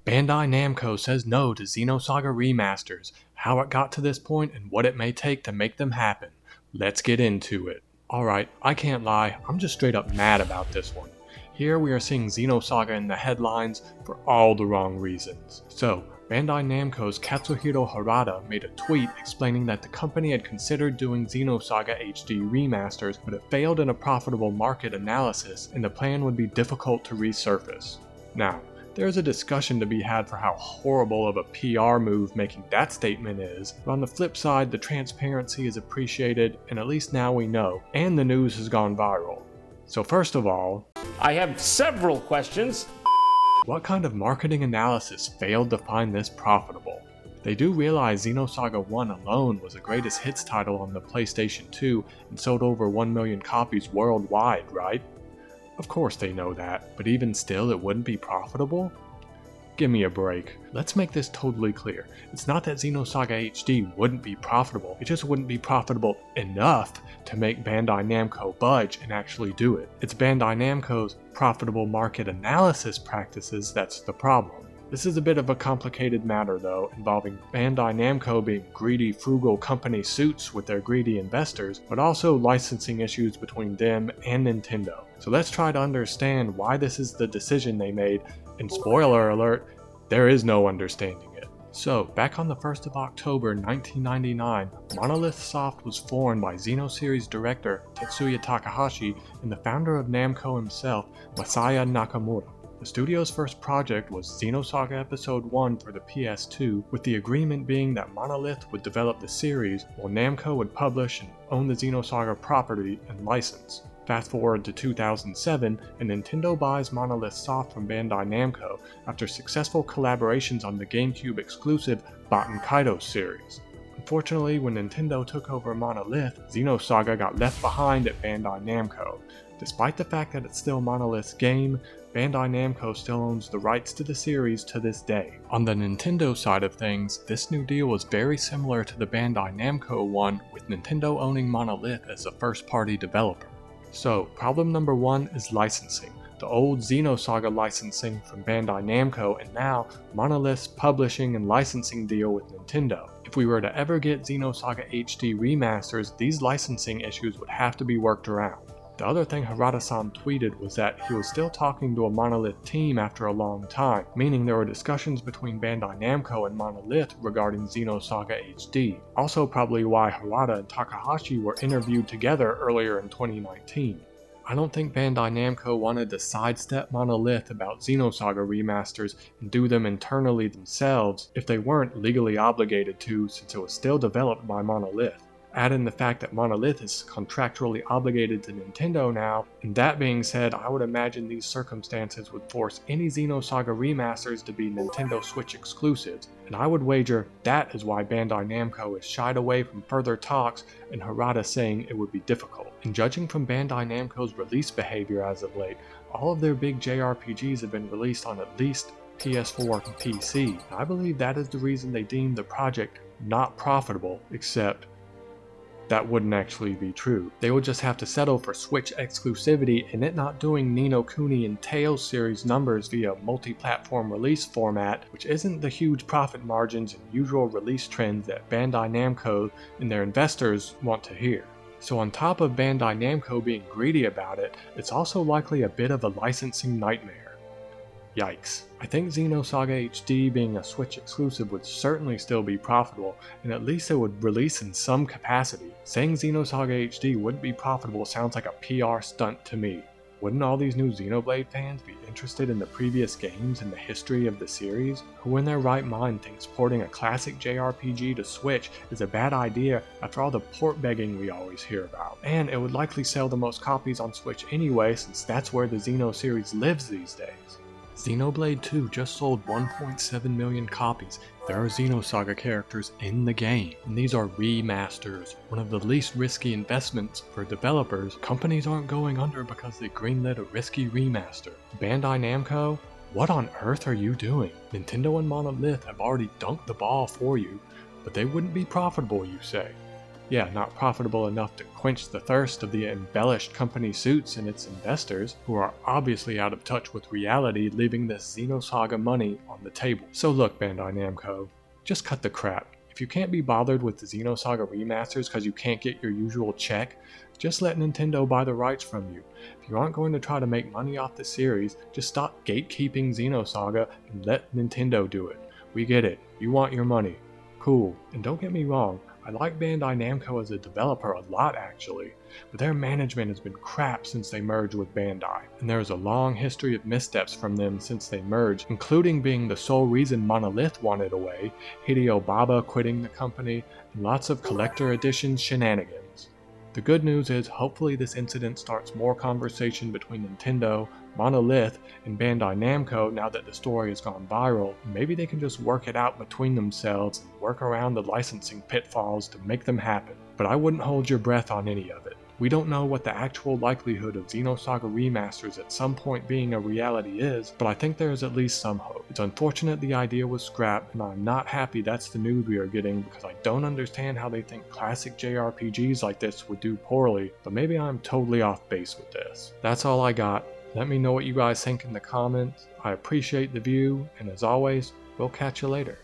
Bandai Namco says no to Xenosaga Remasters, how it got to this point and what it may take to make them happen. Let's get into it. Alright, I can't lie, I'm just straight up mad about this one. Here we are seeing Xenosaga in the headlines for all the wrong reasons. So, Bandai Namco's Katsuhiro Harada made a tweet explaining that the company had considered doing Xenosaga HD remasters, but it failed in a profitable market analysis and the plan would be difficult to resurface. Now, there's a discussion to be had for how horrible of a PR move making that statement is, but on the flip side, the transparency is appreciated, and at least now we know, and the news has gone viral. So first of all, I have several questions. What kind of marketing analysis failed to find this profitable? They do realize Xenosaga 1 alone was the greatest hits title on the PlayStation 2 and sold over 1 million copies worldwide, right? Of course they know that, but even still it wouldn't be profitable? Give me a break. Let's make this totally clear. It's not that Xenosaga HD wouldn't be profitable, it just wouldn't be profitable enough to make Bandai Namco budge and actually do it. It's Bandai Namco's profitable market analysis practices that's the problem. This is a bit of a complicated matter though, involving Bandai Namco being greedy, frugal company suits with their greedy investors, but also licensing issues between them and Nintendo. So let's try to understand why this is the decision they made, and spoiler alert, there is no understanding it. So, back on the 1st of October 1999, Monolith Soft was formed by Xenoseries director Tetsuya Takahashi and the founder of Namco himself, Masaya Nakamura. The studio's first project was Xenosaga Episode 1 for the PS2, with the agreement being that Monolith would develop the series, while Namco would publish and own the Xenosaga property and license. Fast forward to 2007, and Nintendo buys Monolith Soft from Bandai Namco after successful collaborations on the GameCube exclusive Baten Kaido series. Unfortunately, when Nintendo took over Monolith, Xenosaga got left behind at Bandai Namco. Despite the fact that it's still Monolith's game, Bandai Namco still owns the rights to the series to this day. On the Nintendo side of things, this new deal was very similar to the Bandai Namco one, with Nintendo owning Monolith as a first-party developer. So, problem number one is licensing. The old Xenosaga licensing from Bandai Namco and now Monolith's publishing and licensing deal with Nintendo. If we were to ever get Xenosaga HD remasters, these licensing issues would have to be worked around. The other thing Harada-san tweeted was that he was still talking to a Monolith team after a long time, meaning there were discussions between Bandai Namco and Monolith regarding Xenosaga HD. Also probably why Harada and Takahashi were interviewed together earlier in 2019. I don't think Bandai Namco wanted to sidestep Monolith about Xenosaga remasters and do them internally themselves if they weren't legally obligated to, since it was still developed by Monolith. Add in the fact that Monolith is contractually obligated to Nintendo now, and that being said, I would imagine these circumstances would force any Xenosaga remasters to be Nintendo Switch exclusives, and I would wager that is why Bandai Namco has shied away from further talks and Harada saying it would be difficult. And judging from Bandai Namco's release behavior as of late, all of their big JRPGs have been released on at least PS4 and PC. I believe that is the reason they deemed the project not profitable, except that wouldn't actually be true. They would just have to settle for Switch exclusivity and it not doing Ni no Kuni and Tales series numbers via multi-platform release format, which isn't the huge profit margins and usual release trends that Bandai Namco and their investors want to hear. So on top of Bandai Namco being greedy about it, it's also likely a bit of a licensing nightmare. Yikes. I think Xenosaga HD being a Switch exclusive would certainly still be profitable, and at least it would release in some capacity. Saying Xenosaga HD wouldn't be profitable sounds like a PR stunt to me. Wouldn't all these new Xenoblade fans be interested in the previous games and the history of the series? Who in their right mind thinks porting a classic JRPG to Switch is a bad idea after all the port begging we always hear about? And it would likely sell the most copies on Switch anyway, since that's where the Xeno series lives these days. Xenoblade 2 just sold 1.7 million copies. There are Xenosaga characters in the game, and these are remasters, one of the least risky investments for developers. Companies aren't going under because they greenlit a risky remaster. Bandai Namco? What on earth are you doing? Nintendo and Monolith have already dunked the ball for you, but they wouldn't be profitable, you say. Yeah, not profitable enough to quench the thirst of the embellished company suits and its investors, who are obviously out of touch with reality, leaving this Xenosaga money on the table. So look, Bandai Namco, just cut the crap. If you can't be bothered with the Xenosaga remasters because you can't get your usual check, just let Nintendo buy the rights from you. If you aren't going to try to make money off the series, just stop gatekeeping Xenosaga and let Nintendo do it. We get it, you want your money. Cool, and don't get me wrong, I like Bandai Namco as a developer a lot actually, but their management has been crap since they merged with Bandai, and there is a long history of missteps from them since they merged, including being the sole reason Monolith wanted away, Hideo Baba quitting the company, and lots of collector edition shenanigans. The good news is hopefully this incident starts more conversation between Nintendo, Monolith, and Bandai Namco now that the story has gone viral. Maybe they can just work it out between themselves and work around the licensing pitfalls to make them happen. But I wouldn't hold your breath on any of it. We don't know what the actual likelihood of Xenosaga Remasters at some point being a reality is, but I think there is at least some hope. It's unfortunate the idea was scrapped, and I'm not happy that's the news we are getting because I don't understand how they think classic JRPGs like this would do poorly, but maybe I'm totally off base with this. That's all I got. Let me know what you guys think in the comments. I appreciate the view, and as always, we'll catch you later.